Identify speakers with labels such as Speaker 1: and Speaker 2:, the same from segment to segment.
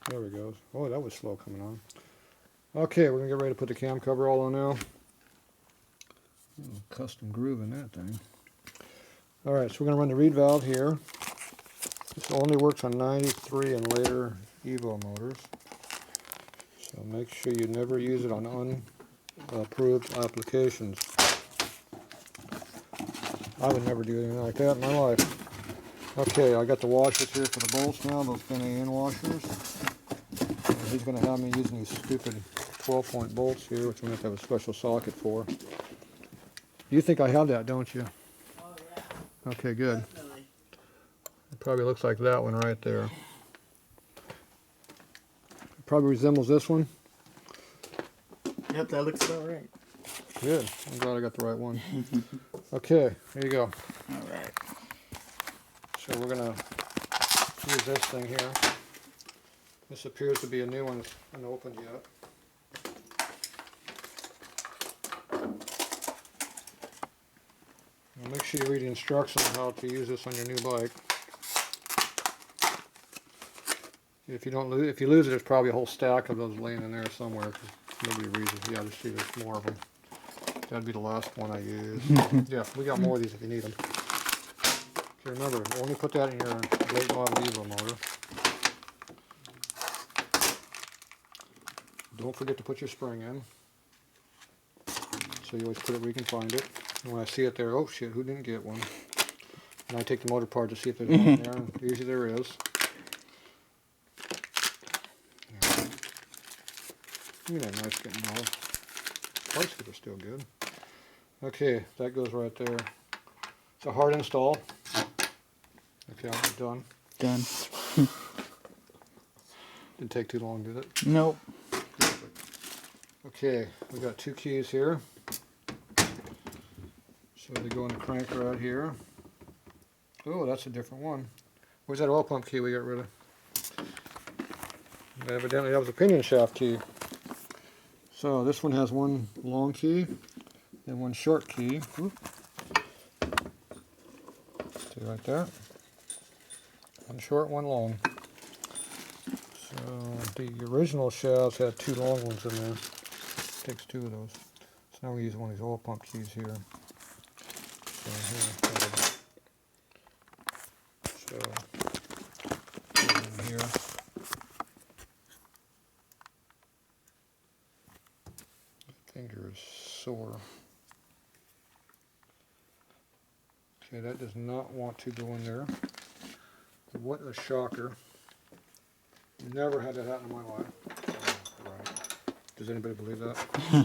Speaker 1: There we go. Oh, that was slow coming on. Okay, we're going to get ready to put the cam cover all on now. Custom groove in that thing. Alright, so we're going to run the reed valve here. This only works on 93 and later Evo motors. So make sure you never use it on unapproved applications. I would never do anything like that in my life. Okay, I got the washers here for the bolts now, those NAN washers. And he's going to have me using these stupid 12-point bolts here, which I'm going to have a special socket for. You think I have that, don't you?
Speaker 2: Oh yeah.
Speaker 1: Okay, good.
Speaker 2: Definitely.
Speaker 1: It probably looks like that one right there. It probably resembles this one.
Speaker 2: Yep, that looks about right.
Speaker 1: Good. I'm glad I got the right one. Okay, here you go.
Speaker 2: Alright.
Speaker 1: So we're going to use this thing here. This appears to be a new one. It's unopened yet. Now make sure you read the instructions on how to use this on your new bike. If you lose it, there's probably a whole stack of those laying in there somewhere. Nobody reads it. Yeah, just see there's more of them. That'd be the last one I use. Yeah, we got more of these if you need them. Okay, remember, only put that in your late model Evo motor. Don't forget to put your spring in. So you always put it where you can find it. And when I see it there, oh shit, who didn't get one? And I take the motor apart to see if there's one there, and usually there is. Look at that nice getting all. Parts are still good. Okay, that goes right there. It's a hard install. Okay, I'm done.
Speaker 2: Done.
Speaker 1: Didn't take too long, did it?
Speaker 2: Nope.
Speaker 1: Okay, we got two keys here. So they go in the crank right here. Oh, that's a different one. Where's that oil pump key we got rid of? Evidently that was a pinion shaft key. So this one has one long key and one short key. Oop. See right there. One short, one long. So the original shafts had two long ones in there. Takes two of those. So now we use one of these oil pump keys here. So in here. My finger is sore. Okay, that does not want to go in there. What a shocker. Never had that happen in my life. Oh, right. Does anybody believe that? Okay.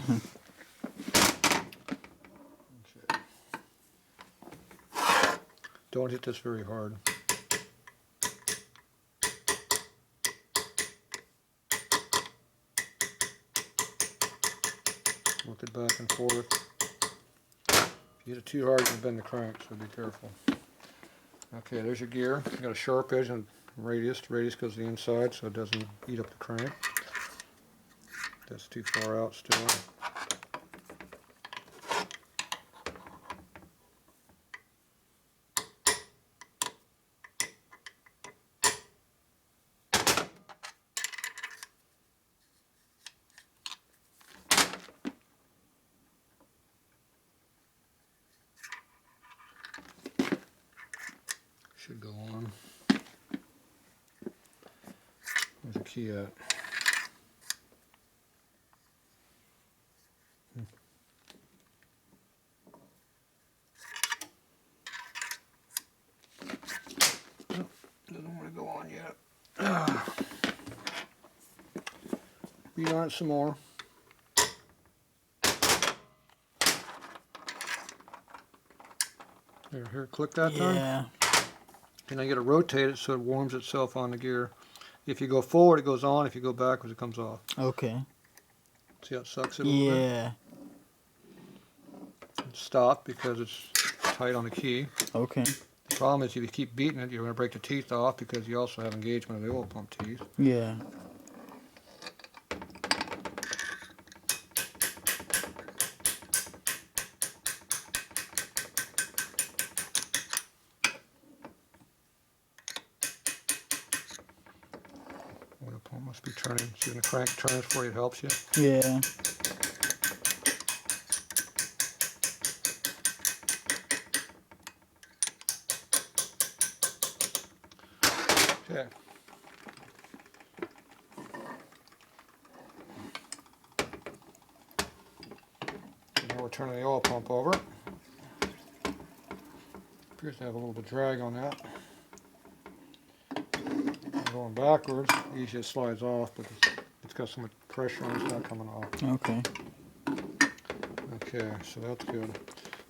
Speaker 1: Don't hit this very hard. Work it back and forth. If you hit it too hard, you can bend the crank, so be careful. Okay, there's your gear. You got a sharp edge and radius. The radius goes to the inside so it doesn't eat up the crank. That's too far out still. Should go on. Where's the key at? Oh, doesn't want to go on yet. Beat on it some more. Here, click that time.
Speaker 2: Yeah.
Speaker 1: And I got to rotate it so it warms itself on the gear. If you go forward, it goes on. If you go backwards, it comes off.
Speaker 2: Okay.
Speaker 1: See how it sucks it a little bit?
Speaker 2: Yeah.
Speaker 1: Stop because it's tight on the key.
Speaker 2: Okay.
Speaker 1: The problem is if you keep beating it, you're going to break the teeth off because you also have engagement of the oil pump teeth.
Speaker 2: Yeah.
Speaker 1: Oil pump must be turning. See when the crank turns for you, it helps you.
Speaker 2: Yeah.
Speaker 1: Okay. Now we're turning the oil pump over. Appears to have a little bit of drag on that. Going backwards, easy it slides off, but it's got so much pressure on it, it's not coming off.
Speaker 2: Okay.
Speaker 1: Okay, so that's good.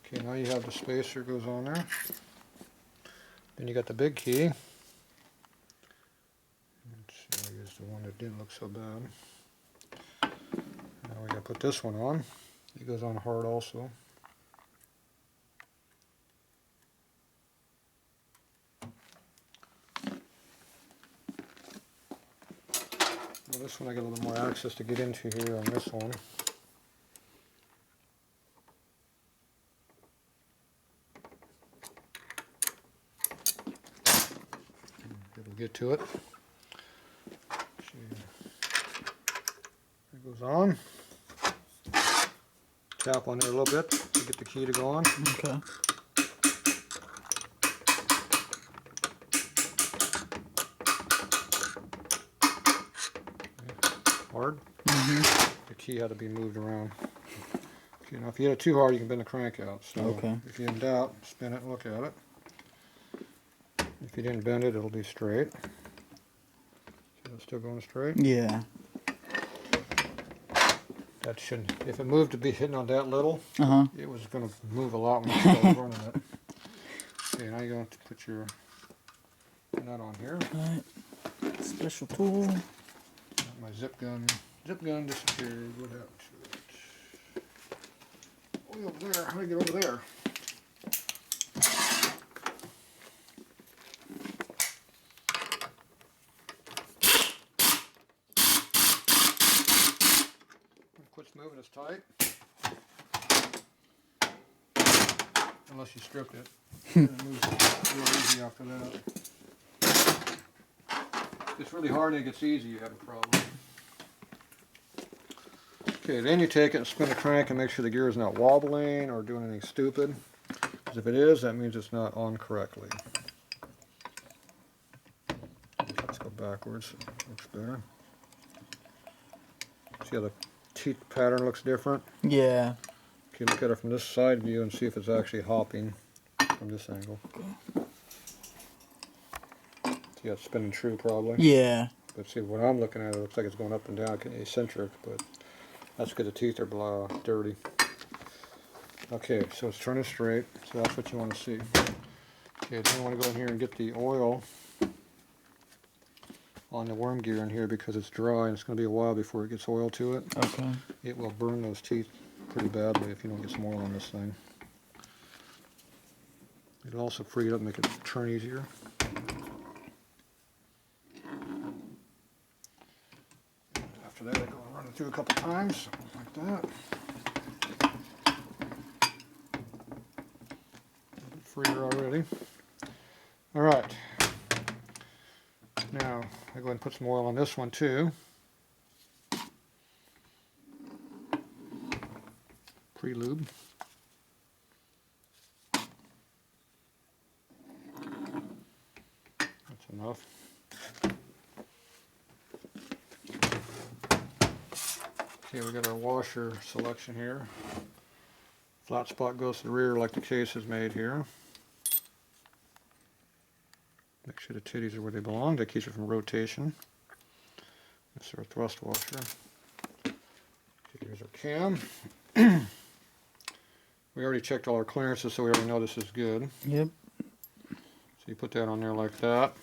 Speaker 1: Okay, now you have the spacer goes on there. Then you got the big key. Let's see, I used the one that didn't look so bad. Now we gotta put this one on. It goes on hard also. Well, this one I get a little more access to get into here on this one. It'll get to it. It goes on. Tap on there a little bit to get the key to go on.
Speaker 2: Okay.
Speaker 1: Hard.
Speaker 2: Mm-hmm.
Speaker 1: The key had to be moved around. Okay, now if you hit it too hard, you can bend the crank out. So
Speaker 2: Okay.
Speaker 1: if you're in doubt, spin it and look at it. If you didn't bend it, it'll be straight. See, it's still going straight.
Speaker 2: Yeah.
Speaker 1: That shouldn't. If it moved to be hitting on that little,
Speaker 2: Uh-huh.
Speaker 1: it was going to move a lot when you started running it. Okay, now you're going to put your nut on here.
Speaker 2: Alright. Special tool.
Speaker 1: My zip gun disappeared. What happened to it? Oh, over there. How do I get over there? Quits moving as tight. Unless you stripped it. And it moves real easy after that. If it's really hard and it gets easy, you have a problem. Okay, then you take it and spin the crank and make sure the gear is not wobbling or doing anything stupid. Because if it is, that means it's not on correctly. Let's go backwards. Looks better. See how the teeth pattern looks different?
Speaker 2: Yeah.
Speaker 1: Okay, look at it from this side view and see if it's actually hopping from this angle. See how it's spinning true probably?
Speaker 2: Yeah.
Speaker 1: But see, when I'm looking at it, it looks like it's going up and down, eccentric, but that's because the teeth are dirty. Okay, so it's turning straight, so that's what you want to see. Okay, then you want to go in here and get the oil on the worm gear in here because it's dry and it's going to be a while before it gets oil to it.
Speaker 2: Okay.
Speaker 1: It will burn those teeth pretty badly if you don't get some oil on this thing. It'll also free it up and make it turn easier. After that, I go and run it through a couple times, like that. Freer already. All right. Now, I go ahead and put some oil on this one too. Pre-lube. That's enough. Okay, we got our washer selection here. Flat spot goes to the rear like the case is made here. Make sure the titties are where they belong. That keeps it from rotation. That's our thrust washer. Okay, here's our cam. We already checked all our clearances, so we already know this is good.
Speaker 2: Yep.
Speaker 1: So you put that on there like that.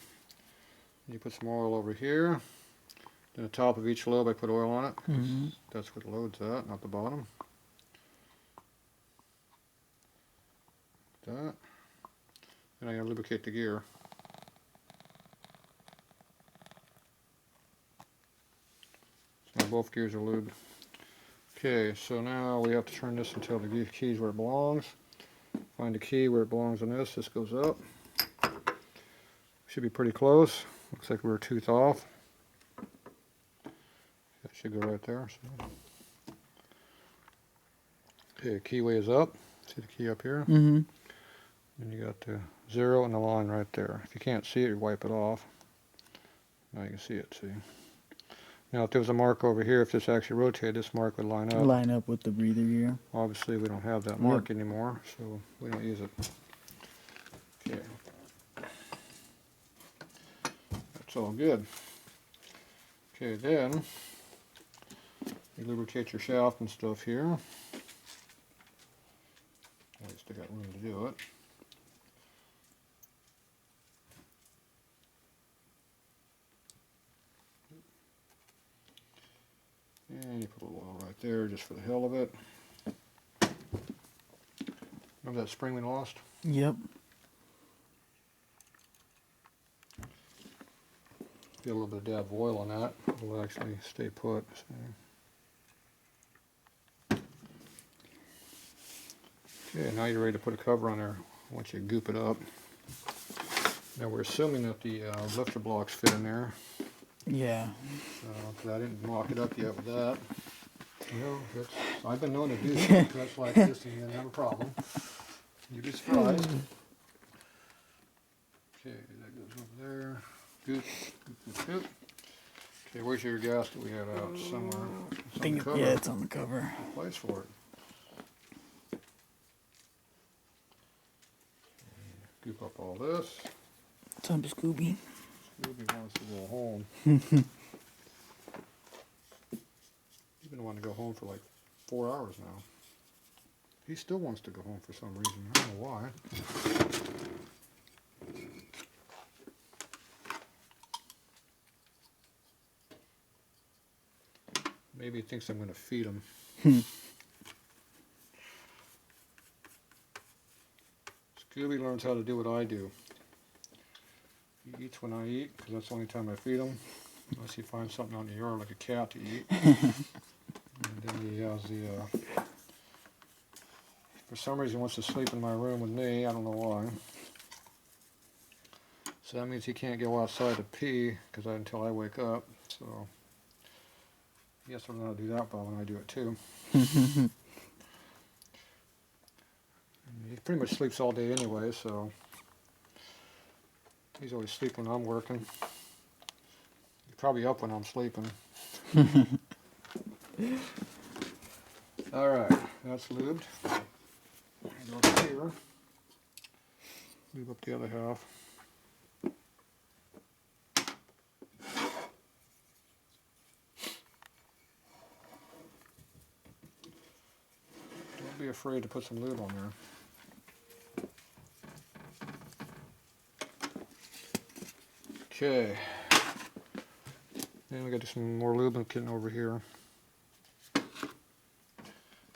Speaker 1: You put some oil over here. Then the top of each lobe, I put oil on it.
Speaker 2: Mm-hmm.
Speaker 1: That's what loads at, not the bottom. That. And I'm going to lubricate the gear. So now both gears are lubed. Okay, so now we have to turn this until the key's where it belongs. Find the key where it belongs on this. This goes up. Should be pretty close. Looks like we're a tooth off. Should go right there. So. Okay, keyway is up. See the key up here?
Speaker 2: Mm-hmm.
Speaker 1: And you got the 0 and the line right there. If you can't see it, you wipe it off. Now you can see it, see? Now if there was a mark over here, if this actually rotated, this mark would line up.
Speaker 2: Line up with the breather gear.
Speaker 1: Obviously we don't have that mark anymore, so we don't use it. Okay. That's all good. Okay, then you lubricate your shaft and stuff here. At least I got room to do it. And you put a little oil right there just for the hell of it. Remember that spring we lost?
Speaker 2: Yep.
Speaker 1: Get a little bit of dab of oil on that. It'll actually stay put. So. Okay, now you're ready to put a cover on there once you goop it up. Now we're assuming that the lifter blocks fit in there.
Speaker 2: Yeah.
Speaker 1: Because I didn't mock it up yet with that. You know, I've been known to do something like this and you didn't have a problem. You'd be surprised. Okay, that goes over there. Goop, goop, goop, goop. Okay, where's your gasket we had out? Somewhere.
Speaker 2: I think yeah, it's on the cover.
Speaker 1: Place for it. Goop up all this.
Speaker 2: Time to Scooby.
Speaker 1: Scooby wants to go home. He's been wanting to go home for like 4 hours now. He still wants to go home for some reason. I don't know why. Maybe he thinks I'm going to feed him. Scooby learns how to do what I do. He eats when I eat, because that's the only time I feed him. Unless he finds something out in the yard like a cat to eat. And then he has the... for some reason he wants to sleep in my room with me. I don't know why. So that means he can't go outside to pee until I wake up. So he has to learn how to do that when I do it too. He pretty much sleeps all day anyway, so he's always sleeping when I'm working. He's probably up when I'm sleeping. Alright, that's lubed. Go up here. Lube up the other half. Don't be afraid to put some lube on there. Okay, then we got some more lubricant over here.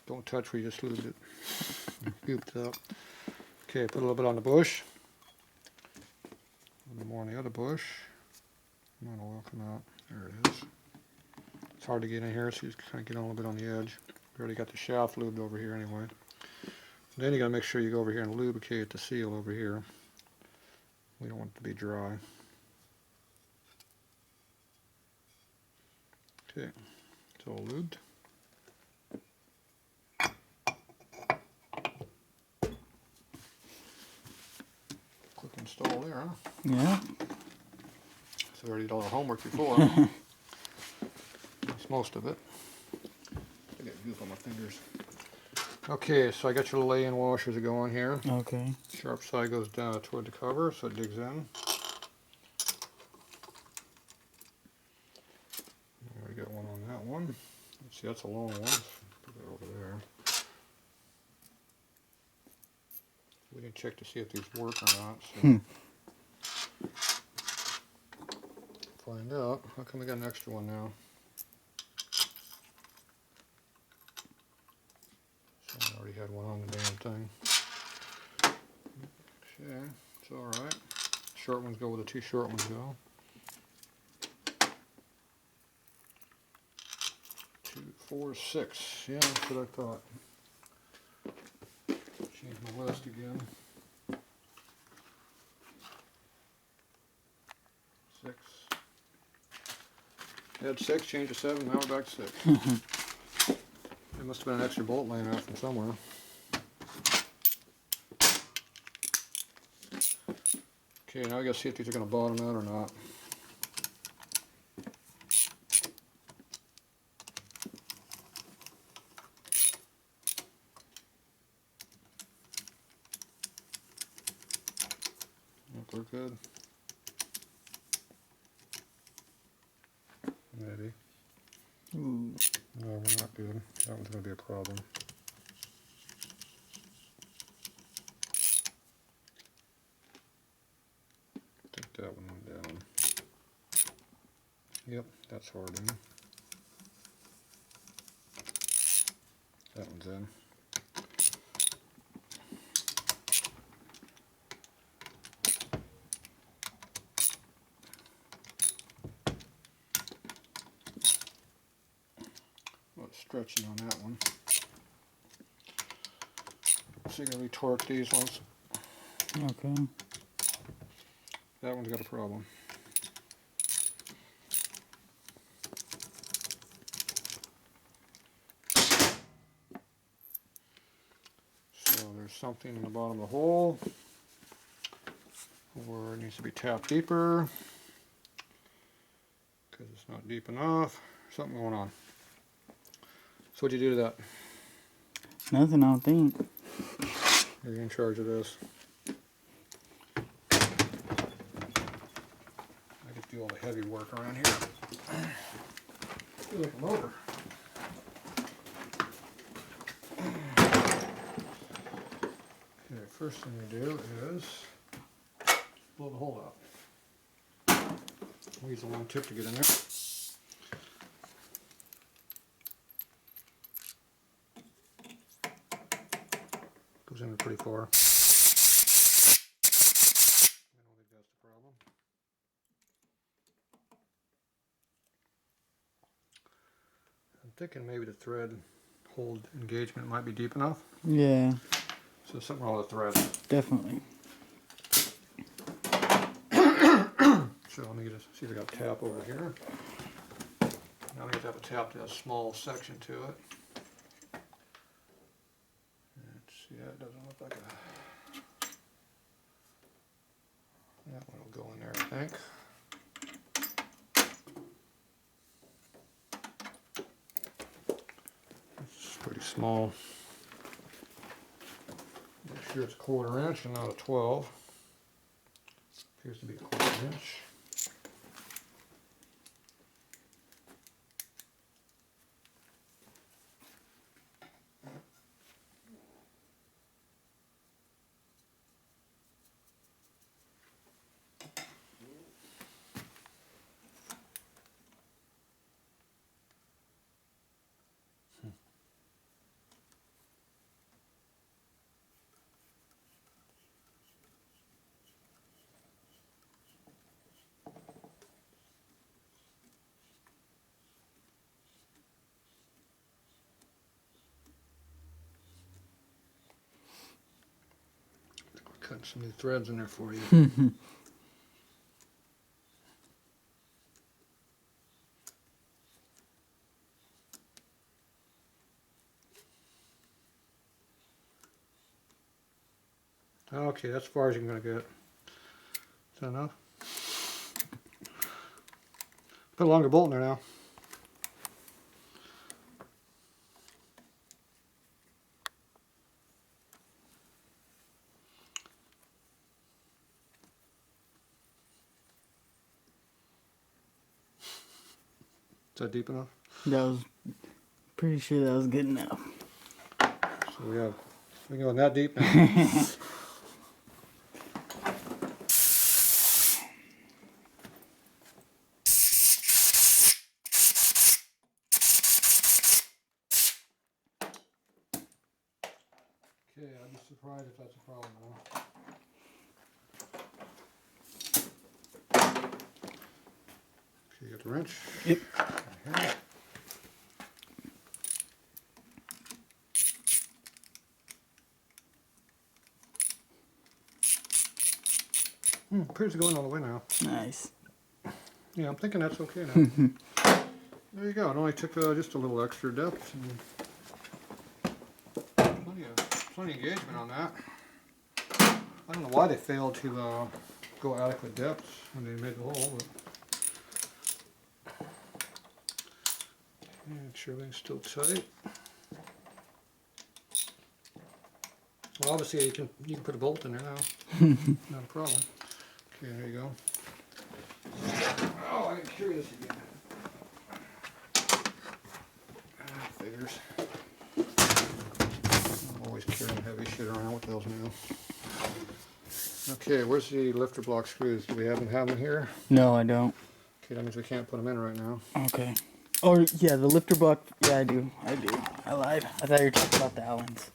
Speaker 1: Don't touch where you just lubed it. Gooped up. Okay, put a little bit on the bush. A little more on the other bush. Come on, oil come out. There it is. It's hard to get in here, so you just kind of get a little bit on the edge. We already got the shaft lubed over here anyway. Then you got to make sure you go over here and lubricate the seal over here. We don't want it to be dry. Okay, it's all lubed. Quick install there, huh?
Speaker 2: Yeah.
Speaker 1: So we already did all our homework before. That's most of it. I got goop on my fingers. Okay, so I got your lay-in washers that go on here.
Speaker 2: Okay.
Speaker 1: Sharp side goes down toward the cover, so it digs in. We got one on that one. Let's see, that's a long one. Put that over there. We didn't check to see if these work or not. So find out. How come we got an extra one now? So I already had one on the damn thing. Okay, it's alright. Short ones go where the two short ones go. 2, 4, 6. Yeah, that's what I thought. Change my list again. 6. Had 6, changed to 7, now we're back to 6. There must have been an extra bolt laying out from somewhere. Okay, now we gotta see if these are gonna bottom out or not. Yep, we're good. Maybe.
Speaker 2: Ooh.
Speaker 1: No, we're not good. That one's gonna be a problem. Take that one down. Yep, that's hardened. That one's in. Stretching on that one. So you're going to retorque these ones.
Speaker 2: Okay.
Speaker 1: That one's got a problem. So there's something in the bottom of the hole, or it needs to be tapped deeper because it's not deep enough. Something going on. So what'd you do to that?
Speaker 2: Nothing, I don't think.
Speaker 1: You're in charge of this. I get to do all the heavy work around here. Feel like a motor. Okay, first thing we do is blow the hole out. We use a long tip to get in there. Goes in there pretty far. I don't think that's the problem. I'm thinking maybe the thread hold engagement might be deep enough.
Speaker 2: Yeah.
Speaker 1: So there's something wrong with the thread.
Speaker 2: Definitely.
Speaker 1: So let me just see if I got a tap over here. Now we have to have a tap to that small section to it. Let's see, that doesn't look like a... That one will go in there, I think. It's pretty small. Make sure it's a 1/4 inch and not a 12. Appears to be a 1/4 inch. Cutting some new threads in there for you. Okay, that's as far as you're going to get. Is that enough? Put a longer bolt in there now. Is that deep enough?
Speaker 2: That was pretty sure that was good enough.
Speaker 1: So we go that deep now. Okay, I'd be surprised if that's a problem now. Okay, you got the wrench?
Speaker 2: Yep.
Speaker 1: Right here. Appears to go in all the way now.
Speaker 2: Nice.
Speaker 1: Yeah, I'm thinking that's okay now. There you go. It only took just a little extra depth. And plenty of engagement on that. I don't know why they failed to go adequate depth when they made the hole. But make sure everything's still tight. Well, obviously you can put a bolt in there now. Not a problem. Okay, there you go. Oh, I can carry this again. Figures. I'm always carrying heavy shit around. What the hell's new? Okay, where's the lifter block screws? Do we have them here?
Speaker 2: No, I don't.
Speaker 1: Okay, that means we can't put them in right now.
Speaker 2: Okay. Oh, yeah, the lifter block. Yeah, I do. I lied. I thought you were talking about the Allens.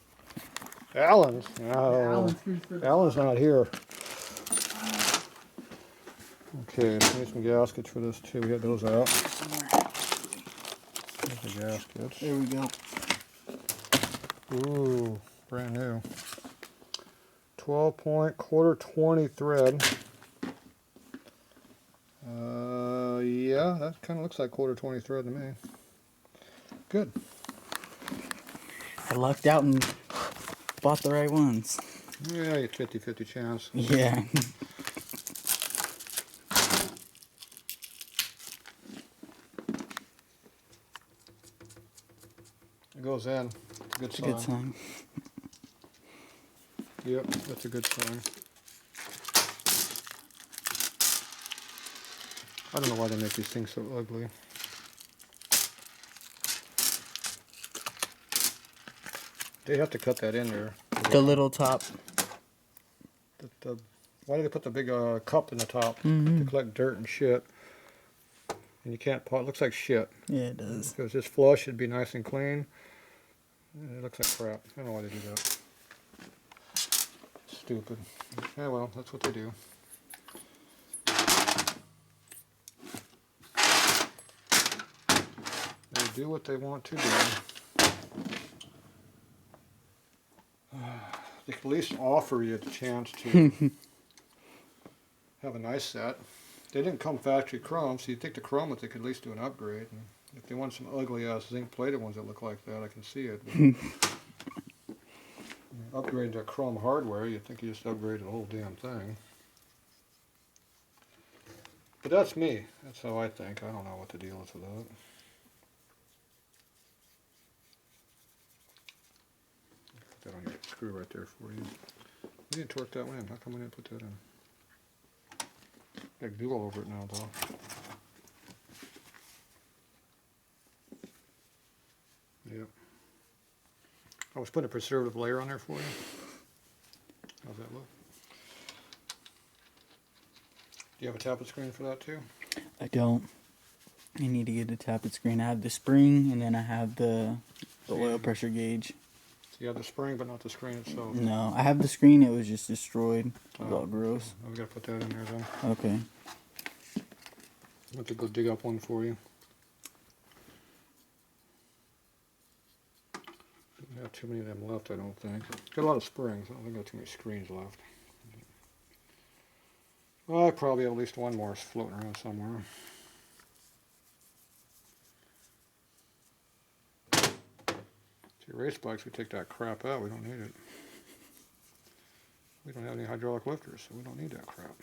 Speaker 1: Allen's? No. Allen's not here. Okay, so we need some gaskets for this too. We had those out. There's the gaskets.
Speaker 2: There we go.
Speaker 1: Ooh, brand new. 12-point, quarter 20 thread. Yeah, that kind of looks like quarter 20 thread to me. Good.
Speaker 2: I lucked out and bought the right ones.
Speaker 1: Yeah, you 50-50 chance.
Speaker 2: Yeah.
Speaker 1: It goes in. It's a good sign.
Speaker 2: Good sign.
Speaker 1: Yep, that's a good sign. I don't know why they make these things so ugly. They have to cut that in there.
Speaker 2: The little top.
Speaker 1: Why do they put the big cup in the top
Speaker 2: Mm-hmm.
Speaker 1: to collect dirt and shit? And you can't pot. It looks like shit.
Speaker 2: Yeah, it does.
Speaker 1: If it was just flush, it'd be nice and clean. And it looks like crap. I don't know why they do that. Stupid. Yeah, well, that's what they do. They do what they want to do. They can at least offer you the chance to have a nice set. They didn't come factory chrome, so you'd think the chrome they could at least do an upgrade. And if they want some ugly ass zinc plated ones that look like that, I can see it. Upgrade to chrome hardware, you'd think you just upgrade the whole damn thing. But that's me. That's how I think. I don't know what the deal is with that. Put that on your screw right there for you. We didn't torque that one in. How come we didn't put that in? Got glue all over it now, though. Yep. I was putting a preservative layer on there for you. How's that look? Do you have a tappet screen for that too?
Speaker 2: I don't. I need to get a tappet screen. I have the spring, and then I have the oil pressure gauge.
Speaker 1: So you have the spring, but not the screen itself.
Speaker 2: No, I have the screen. It was just destroyed. It was all gross.
Speaker 1: We gotta put that in there then.
Speaker 2: Okay.
Speaker 1: I have to go dig up one for you. Don't have too many of them left, I don't think. Got a lot of springs. I don't think I got too many screens left. Well, I probably have at least one more floating around somewhere. See, race bikes, we take that crap out. We don't need it. We don't have any hydraulic lifters, so we don't need that crap.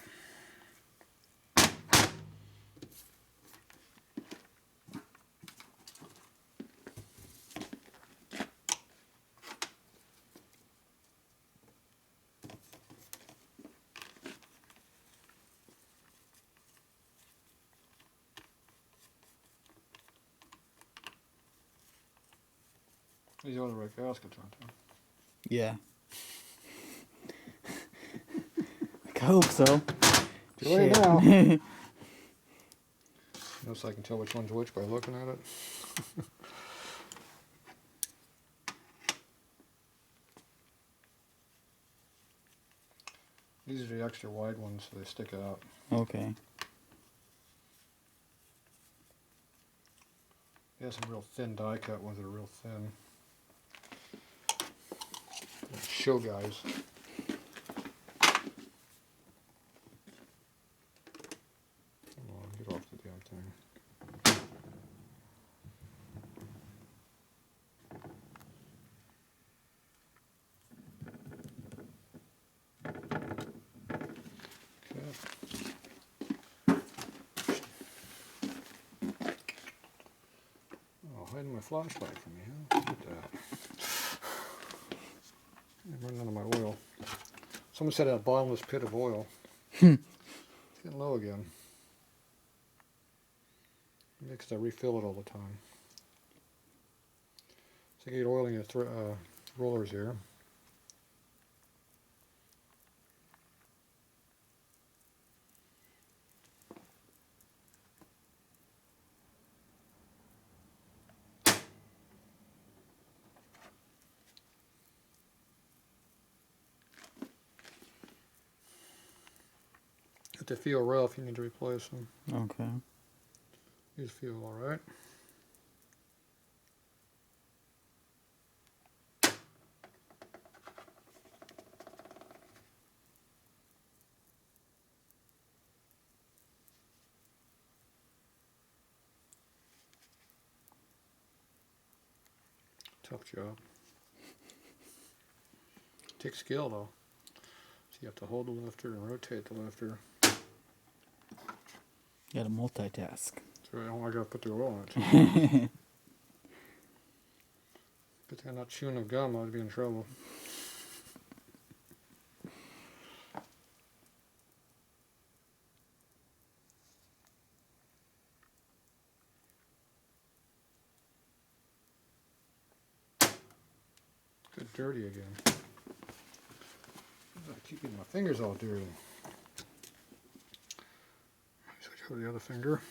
Speaker 1: These are the right gaskets, aren't they?
Speaker 2: Yeah. I hope so.
Speaker 1: Too late
Speaker 2: Shit.
Speaker 1: now. Notice I can tell which one's which by looking at it. These are the extra wide ones, so they stick out.
Speaker 2: Okay.
Speaker 1: They have some real thin die cut ones that are real thin. Show guys. Come on, get off the damn thing. hiding my flashlight from me, huh? Look at that. I'm running out of my oil. Someone said a bottomless pit of oil. It's getting low again. Maybe because I refill it all the time. So I get oil in your rollers here. If they feel rough, you need to replace them.
Speaker 2: Okay.
Speaker 1: These feel alright. Tough job. Takes skill though. So you have to hold the lifter and rotate the lifter.
Speaker 2: You gotta multitask.
Speaker 1: So I gotta put the oil in it. Good thing I'm not chewing of gum, I'd be in trouble. Good dirty again. I keep getting my fingers all dirty. Switch over to the other finger.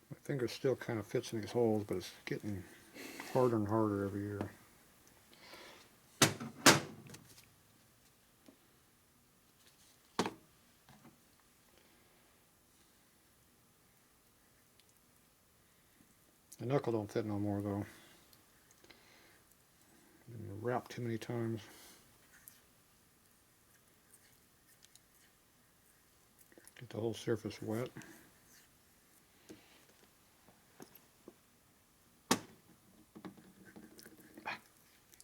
Speaker 1: My finger still kind of fits in these holes, but it's getting harder and harder every year. The knuckle don't fit no more though. Been wrapped too many times. Get the whole surface wet.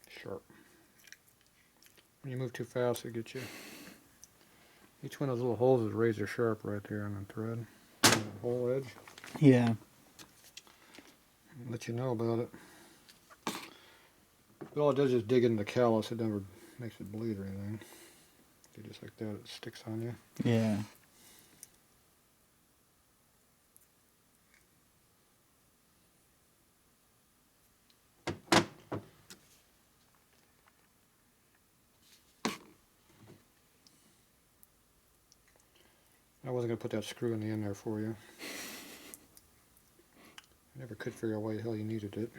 Speaker 1: Sharp. When you move too fast, it gets you. Each one of those little holes is razor sharp right there on the thread. On the whole edge.
Speaker 2: Yeah.
Speaker 1: I'll let you know about it. But all it does is dig into the callus. It never makes it bleed or anything. Just like that, it sticks on you.
Speaker 2: Yeah.
Speaker 1: I wasn't going to put that screw in the end there for you. I never could figure out why the hell you needed it.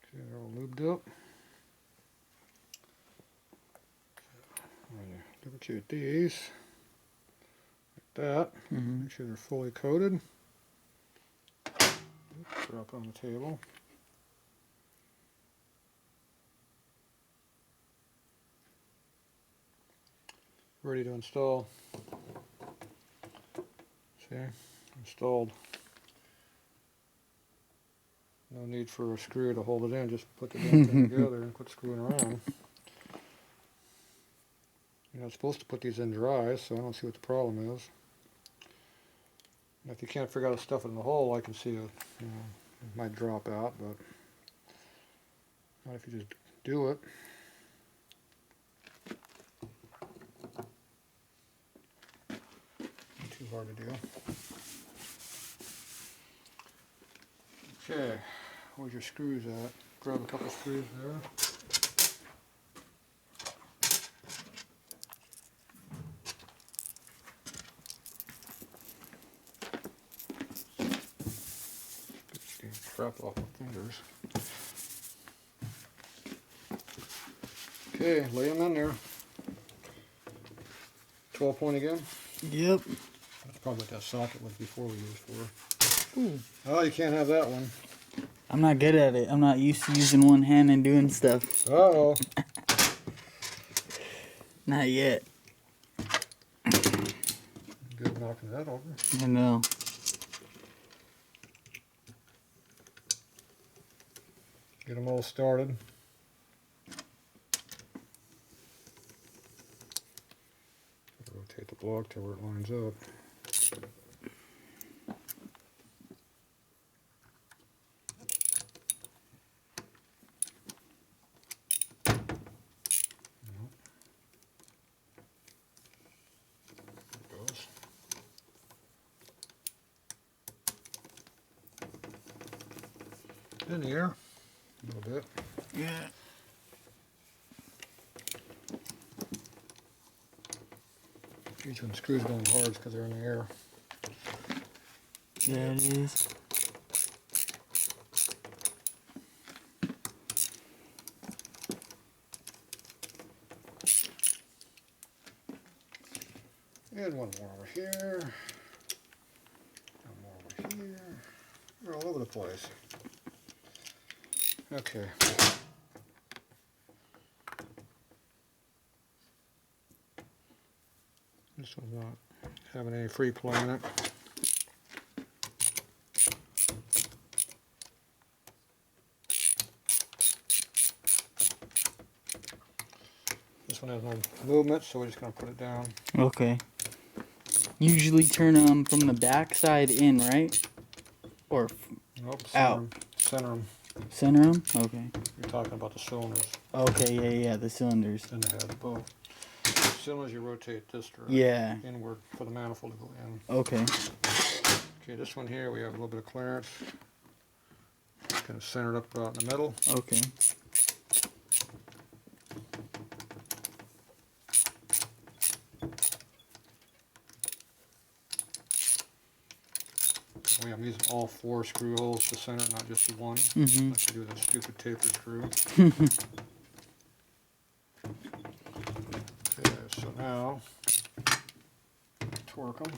Speaker 1: Okay, they're all lubed up. Lubricate these like that.
Speaker 2: Mm-hmm.
Speaker 1: Make sure they're fully coated. Drop on the table. Ready to install. See, installed. No need for a screw to hold it in, just put the damn thing together and quit screwing around. You're not supposed to put these in dry, so I don't see what the problem is. And if you can't figure out to stuff it in the hole, I can see it might drop out, but not if you just do it. Not too hard to do. Okay, where's your screws at? Grab a couple screws there. Drop off my fingers. Okay, lay them in there. 12 point again?
Speaker 2: Yep.
Speaker 1: That's probably what that socket was before we used for.
Speaker 2: Ooh.
Speaker 1: Oh, you can't have that one.
Speaker 2: I'm not good at it. I'm not used to using one hand and doing stuff.
Speaker 1: Uh-oh.
Speaker 2: Not yet.
Speaker 1: Good knocking that over.
Speaker 2: I know.
Speaker 1: Get them all started. Rotate the block to where it lines up. In the air, a little bit.
Speaker 2: Yeah.
Speaker 1: Geez, when the screws going hard, it's because they're in the air.
Speaker 2: Yeah, it is.
Speaker 1: And one more over here. One more over here. They're all over the place. Okay. This one's not having any free play in it. This one has no movement, so we're just going to put it down.
Speaker 2: Okay. Usually turn them from the back side in, right? Or
Speaker 1: Nope,
Speaker 2: out.
Speaker 1: Center them.
Speaker 2: Center them? Okay.
Speaker 1: You're talking about the cylinders
Speaker 2: Okay, yeah, the cylinders.
Speaker 1: in the head. Both. Cylinders, you rotate this direction.
Speaker 2: Yeah.
Speaker 1: Inward for the manifold to go in.
Speaker 2: Okay.
Speaker 1: Okay, this one here, we have a little bit of clearance. Kind of centered up about in the middle.
Speaker 2: Okay.
Speaker 1: I'm using all 4 screw holes to center it, not just the one.
Speaker 2: Mm-hmm.
Speaker 1: Like you do with a stupid tapered screw. Okay, so now, torque them.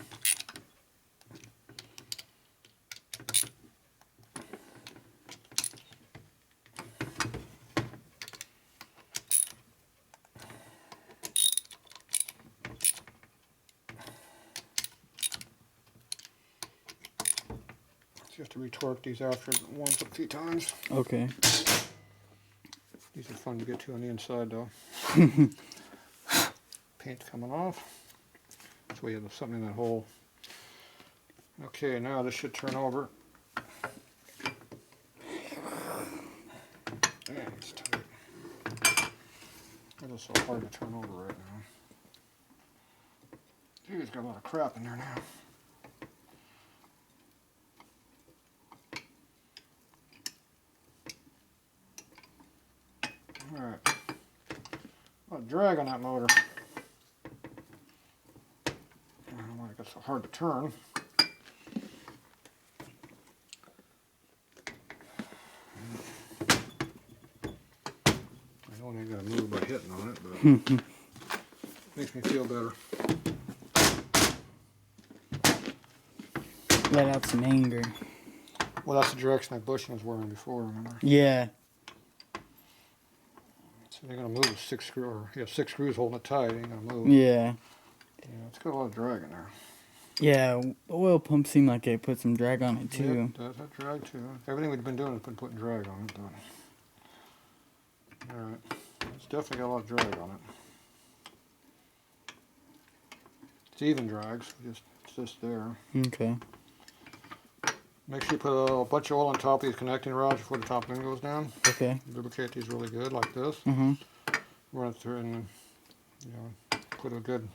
Speaker 1: So you have to retorque these after once a few times.
Speaker 2: Okay.
Speaker 1: These are fun to get to on the inside though. Paint's coming off. So we have something in that hole. Okay, now this should turn over. Man, it's tight. It is so hard to turn over right now. Dude, it's got a lot of crap in there now. Alright. A lot of drag on that motor. I don't know why it gets so hard to turn. I know I ain't gonna move by hitting on it, but makes me feel better.
Speaker 2: Let out some anger.
Speaker 1: Well, that's the direction that bushing was wearing before, remember?
Speaker 2: Yeah.
Speaker 1: So they're gonna move with 6 screws, or you have 6 screws holding it tight, it ain't gonna move.
Speaker 2: Yeah.
Speaker 1: Yeah, it's got a lot of drag in there.
Speaker 2: Yeah, the oil pump seemed like it put some drag on it too.
Speaker 1: Yeah, it does have drag too. Everything we've been doing has been putting drag on it, but alright. It's definitely got a lot of drag on it. It's even drag, so it's just there.
Speaker 2: Okay.
Speaker 1: Make sure you put a bunch of oil on top of these connecting rods before the top end goes down.
Speaker 2: Okay.
Speaker 1: Lubricate these really good, like this.
Speaker 2: Mm-hmm.
Speaker 1: Run it through and, you know, put a good...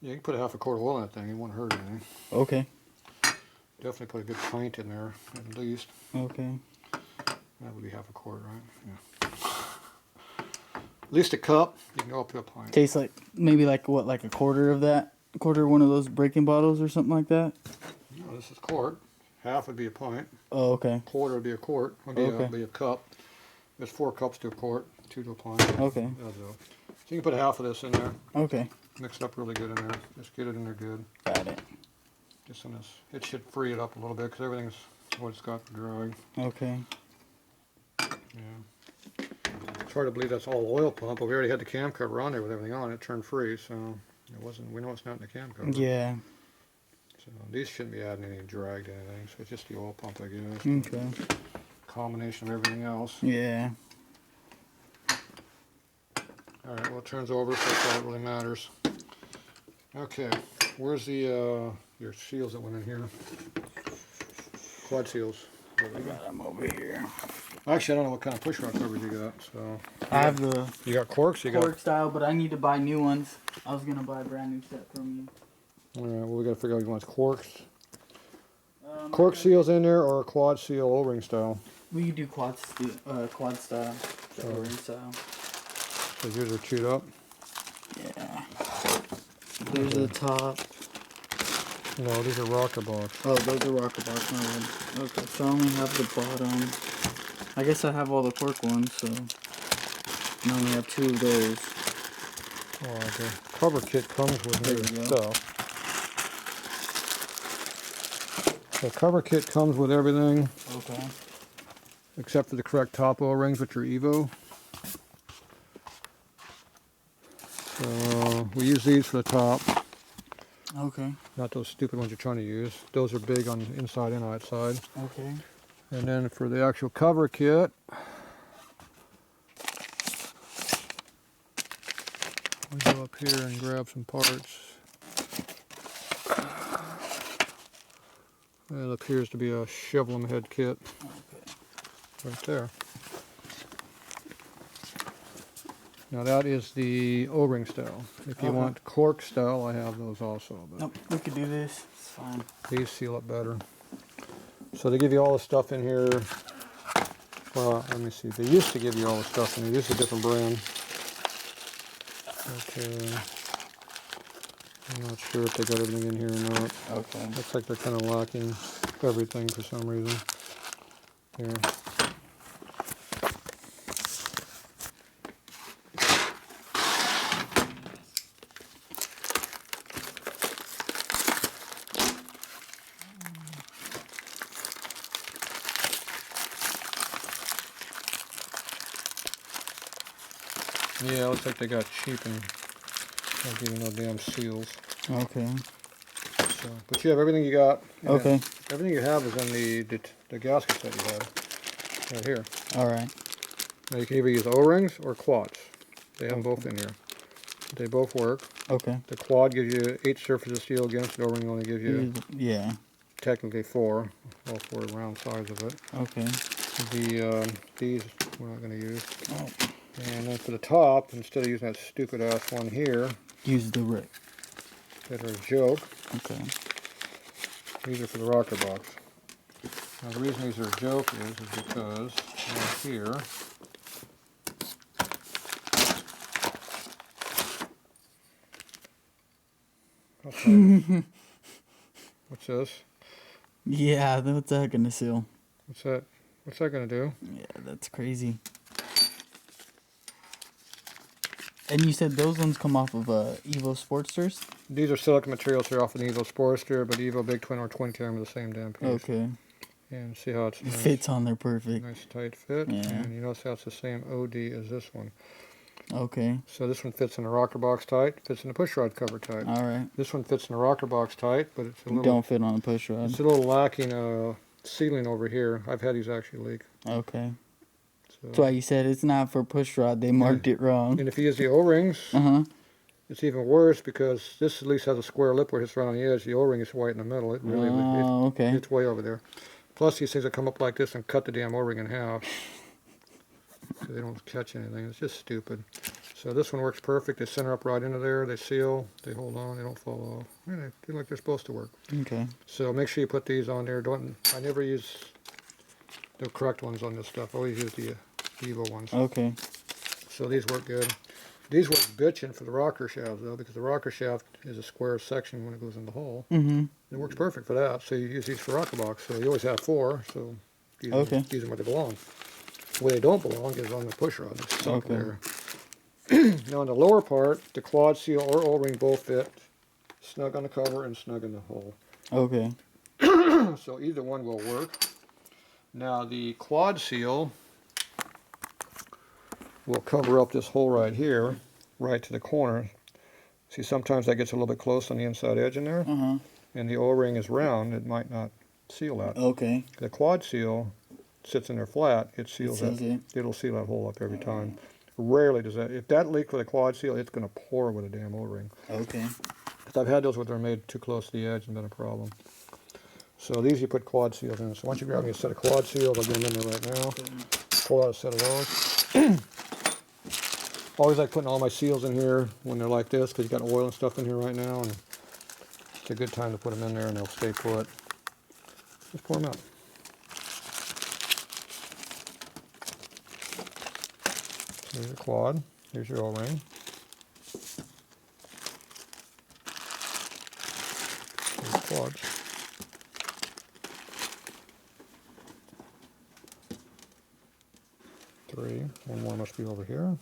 Speaker 1: Yeah, you can put a half a quart of oil in that thing, it won't hurt anything.
Speaker 2: Okay.
Speaker 1: Definitely put a good pint in there, at least.
Speaker 2: Okay.
Speaker 1: That would be half a quart, right? Yeah. At least a cup, you can go up to a pint.
Speaker 2: Tastes like, maybe like what, like a quarter of that? A quarter of one of those breaking bottles or something like that?
Speaker 1: No, this is quart. Half would be a pint.
Speaker 2: Oh, okay.
Speaker 1: Quarter would be a quart. Would be,
Speaker 2: Okay.
Speaker 1: be a cup. There's 4 cups to a quart, 2 to a pint.
Speaker 2: Okay.
Speaker 1: So you can put half of this in there.
Speaker 2: Okay.
Speaker 1: Mix it up really good in there. Just get it in there good.
Speaker 2: Got it.
Speaker 1: Just in this. It should free it up a little bit because everything's what it's got for drag.
Speaker 2: Okay.
Speaker 1: Yeah. It's hard to believe that's all oil pump, but we already had the cam cover on there with everything on it. It turned free, so it wasn't. We know it's not in the cam cover.
Speaker 2: Yeah.
Speaker 1: So these shouldn't be adding any drag to anything. So it's just the oil pump, I guess.
Speaker 2: Okay.
Speaker 1: combination of everything else.
Speaker 2: Yeah.
Speaker 1: Alright, well it turns over, so that's all that really matters. Okay, where's the your seals that went in here? Quad seals.
Speaker 2: I got them over here.
Speaker 1: Actually, I don't know what kind of push rod coverage you got, so.
Speaker 2: I have the
Speaker 1: You got corks? You
Speaker 2: cork style, but I need to buy new ones. I was gonna buy a brand new set from you.
Speaker 1: Alright, well we gotta figure out if you want corks. Cork seals in there or quad seal O-ring style?
Speaker 2: We could do quad style. O-ring style.
Speaker 1: So yours are chewed up?
Speaker 2: Yeah. There's the top.
Speaker 1: No, these are rocker box.
Speaker 2: Oh, those are rocker box, my bad. Okay, so I only have the bottom. I guess I have all the cork ones, so I only have 2 of those.
Speaker 1: Oh, the cover kit comes with new stuff. The cover kit comes with everything.
Speaker 2: Okay.
Speaker 1: Except for the correct top O-rings, which are Evo. So we use these for the top.
Speaker 2: Okay.
Speaker 1: Not those stupid ones you're trying to use. Those are big on the inside and outside.
Speaker 2: Okay.
Speaker 1: And then for the actual cover kit, we go up here and grab some parts. It appears to be a shovelhead kit. Right there. Now that is the O-ring style. If you want cork style, I have those also. But
Speaker 2: nope, we could do this. It's fine.
Speaker 1: these seal up better. So they give you all the stuff in here. Well, let me see. They used to give you all the stuff in here. This is a different brand. Okay. I'm not sure if they got everything in here or not.
Speaker 2: Okay.
Speaker 1: Looks like they're kind of lacking everything for some reason. Here. Yeah, looks like they got cheap and not giving no damn seals.
Speaker 2: Okay.
Speaker 1: So, but you have everything you got.
Speaker 2: Okay.
Speaker 1: Everything you have is in the gaskets that you have. Right here.
Speaker 2: Alright.
Speaker 1: Now you can either use O-rings or quads. They have them both in here. They both work.
Speaker 2: Okay.
Speaker 1: The quad gives you 8 surfaces of steel against the O-ring only gives you technically 4. All 4 round sides of it.
Speaker 2: Okay.
Speaker 1: These we're not going to use.
Speaker 2: Oh.
Speaker 1: And then for the top, instead of using that stupid ass one here,
Speaker 2: Use the rip.
Speaker 1: that are a joke.
Speaker 2: Okay.
Speaker 1: These are for the rocker box. Now the reason these are a joke is because right here, what's this?
Speaker 2: Yeah, what's that gonna seal?
Speaker 1: What's that? What's that gonna do?
Speaker 2: Yeah, that's crazy. And you said those ones come off of Evo Sportsters?
Speaker 1: These are silicone materials here off an Evo Sportster, but Evo Big Twin or Twin Cam are the same damn piece.
Speaker 2: Okay.
Speaker 1: And see how it's
Speaker 2: It
Speaker 1: nice,
Speaker 2: fits on there perfect.
Speaker 1: nice tight fit.
Speaker 2: Yeah.
Speaker 1: And you notice how it's the same OD as this one.
Speaker 2: Okay.
Speaker 1: So this one fits in the rocker box tight, fits in the push rod cover tight.
Speaker 2: Alright.
Speaker 1: This one fits in the rocker box tight, but it's a little
Speaker 2: Don't fit on a push rod.
Speaker 1: it's a little lacking sealing over here. I've had these actually leak.
Speaker 2: Okay.
Speaker 1: So.
Speaker 2: That's why you said it's not for push rod. They marked it wrong.
Speaker 1: And if you use the O-rings,
Speaker 2: Uh-huh.
Speaker 1: it's even worse because this at least has a square lip where it's around the edge. The O-ring is white in the middle. It really
Speaker 2: okay.
Speaker 1: it's way over there. Plus these things that come up like this and cut the damn O-ring in half. So they don't catch anything. It's just stupid. So this one works perfect. They center up right into there. They seal. They hold on. They don't fall off. Yeah, they feel like they're supposed to work.
Speaker 2: Okay.
Speaker 1: So make sure you put these on there. I never use the correct ones on this stuff. I always use the Evo ones.
Speaker 2: Okay.
Speaker 1: So these work good. These work bitchin' for the rocker shaft though, because the rocker shaft is a square section when it goes in the hole.
Speaker 2: Mm-hmm.
Speaker 1: It works perfect for that. So you use these for rocker box. So you always have 4. So use them where they belong. Where they don't belong is on the push rod. It's sunk there. Now on the lower part, the quad seal or O-ring both fit snug on the cover and snug in the hole.
Speaker 2: Okay.
Speaker 1: So either one will work. Now the quad seal will cover up this hole right here, right to the corner. See, sometimes that gets a little bit close on the inside edge in there, and the O-ring is round. It might not seal that.
Speaker 2: Okay.
Speaker 1: The quad seal sits in there flat, it seals that. It'll seal that hole up every time. Rarely does that. If that leaks with a quad seal, it's going to pour with a damn O-ring.
Speaker 2: Okay.
Speaker 1: Because I've had those where they're made too close to the edge and been a problem. So these you put quad seals in. So once you grab me a set of quad seals, I'll get them in there right now. Pull out a set of those. Always like putting all my seals in here when they're like this, because you got oil and stuff in here right now, and it's a good time to put them in there and they'll stay put. Just pour them out. Here's your quad. Here's your O-ring. Here's quads. Three. One more must be over here.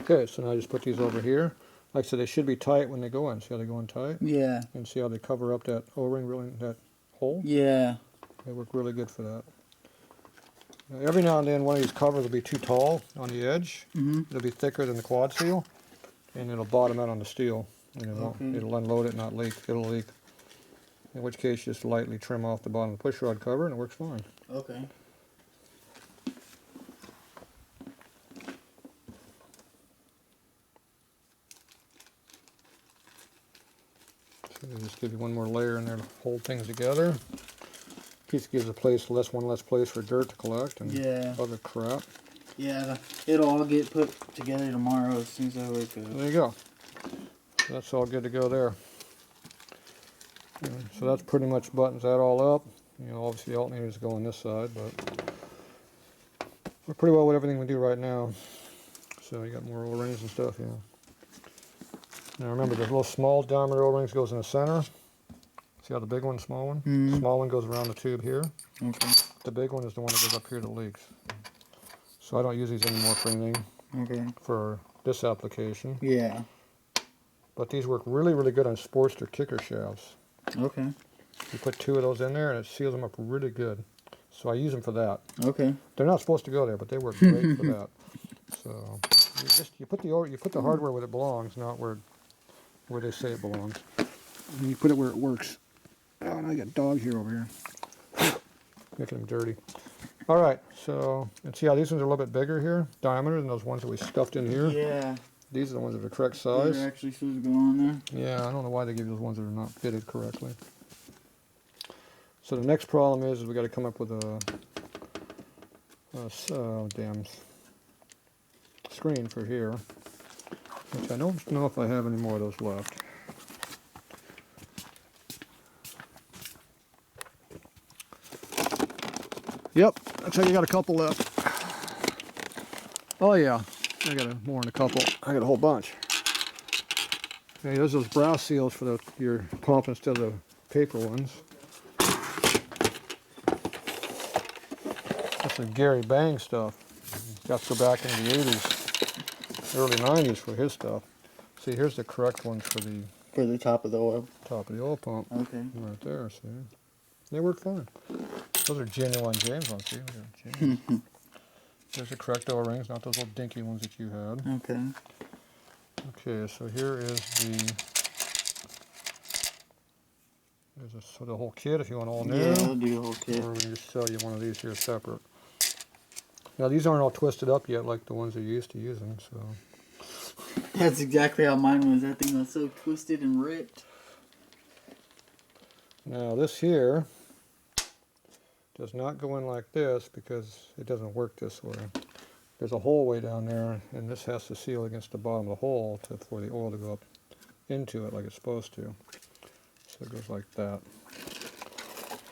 Speaker 1: Okay, so now I just put these over here. Like I said, they should be tight when they go in. See how they go in tight?
Speaker 2: Yeah.
Speaker 1: And see how they cover up that O-ring, really, that hole?
Speaker 2: Yeah.
Speaker 1: They work really good for that. Now, every now and then one of these covers will be too tall on the edge. It'll be thicker than the quad seal, and it'll bottom out on the steel. And it'll unload it, not leak. It'll leak. In which case, just lightly trim off the bottom of the push rod cover, and it works fine.
Speaker 2: Okay.
Speaker 1: So just give you one more layer in there to hold things together. Piece gives a place one less place for dirt to collect and other crap.
Speaker 2: Yeah, it'll all get put together tomorrow as soon as I wake up.
Speaker 1: There you go. So that's all good to go there. So that's pretty much buttons that all up. You know, obviously the alternators go on this side, but we're pretty well with everything we do right now. So you got more O-rings and stuff, yeah. Now remember, the little small diameter O-rings goes in the center. See how the big one, small one? The small one goes around the tube here.
Speaker 2: Okay.
Speaker 1: The big one is the one that goes up here that leaks. So I don't use these anymore for anything.
Speaker 2: Okay.
Speaker 1: For this application.
Speaker 2: Yeah.
Speaker 1: But these work really, really good on Sportster kicker shafts.
Speaker 2: Okay.
Speaker 1: You put two of those in there and it seals them up really good. So I use them for that.
Speaker 2: Okay.
Speaker 1: They're not supposed to go there, but they work great for that. So you put the hardware where it belongs, not where they say it belongs. And you put it where it works. Oh, and I got a dog here over here. Making them dirty. Alright, so, and see how these ones are a little bit bigger here, diameter, than those ones that we stuffed in here?
Speaker 2: Yeah.
Speaker 1: These are the ones that are the correct size.
Speaker 2: They're actually supposed to go on there.
Speaker 1: Yeah, I don't know why they give those ones that are not fitted correctly. So the next problem is we got to come up with a damn screen for here, which I don't know if I have any more of those left. Yep, looks like you got a couple left. Oh yeah, I got more than a couple. I got a whole bunch. Okay, there's those brass seals for your pump instead of the paper ones. That's the Gary Bang stuff. Got to go back into the 80s, early 90s for his stuff. See, here's the correct ones for the
Speaker 2: top of the oil.
Speaker 1: Top of the oil pump.
Speaker 2: Okay.
Speaker 1: Right there, see? They work fine. Those are genuine James ones, see? They're James. There's the correct O-rings, not those little dinky ones that you had.
Speaker 2: Okay.
Speaker 1: Okay, so here is the whole kit if you want all new.
Speaker 2: Yeah, I'll do the whole kit.
Speaker 1: Or we can just sell you one of these here separate. Now these aren't all twisted up yet like the ones that you're used to using, so.
Speaker 2: That's exactly how mine was. That thing was so twisted and ripped.
Speaker 1: Now this here does not go in like this because it doesn't work this way. There's a hole way down there, and this has to seal against the bottom of the hole for the oil to go up into it like it's supposed to. So it goes like that.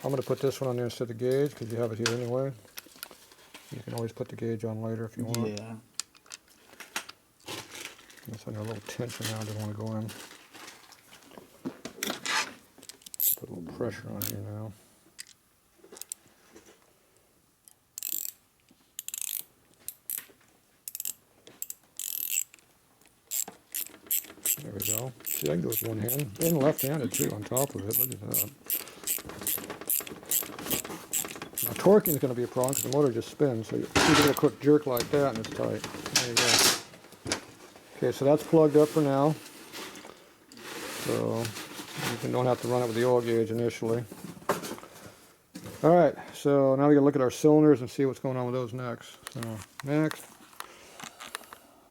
Speaker 1: I'm going to put this one on there instead of the gauge because you have it here anyway. You can always put the gauge on later if you want.
Speaker 2: Yeah.
Speaker 1: It's under a little tension now, I don't want to go in. Put a little pressure on here now. There we go. See, I can do it with one hand. And left-handed too on top of it. Look at that. Now torquing is going to be a problem because the motor just spins. So you get a quick jerk like that and it's tight. There you go. Okay, so that's plugged up for now. So you don't have to run it with the oil gauge initially. All right, so now we gotta look at our cylinders and see what's going on with those next. So next,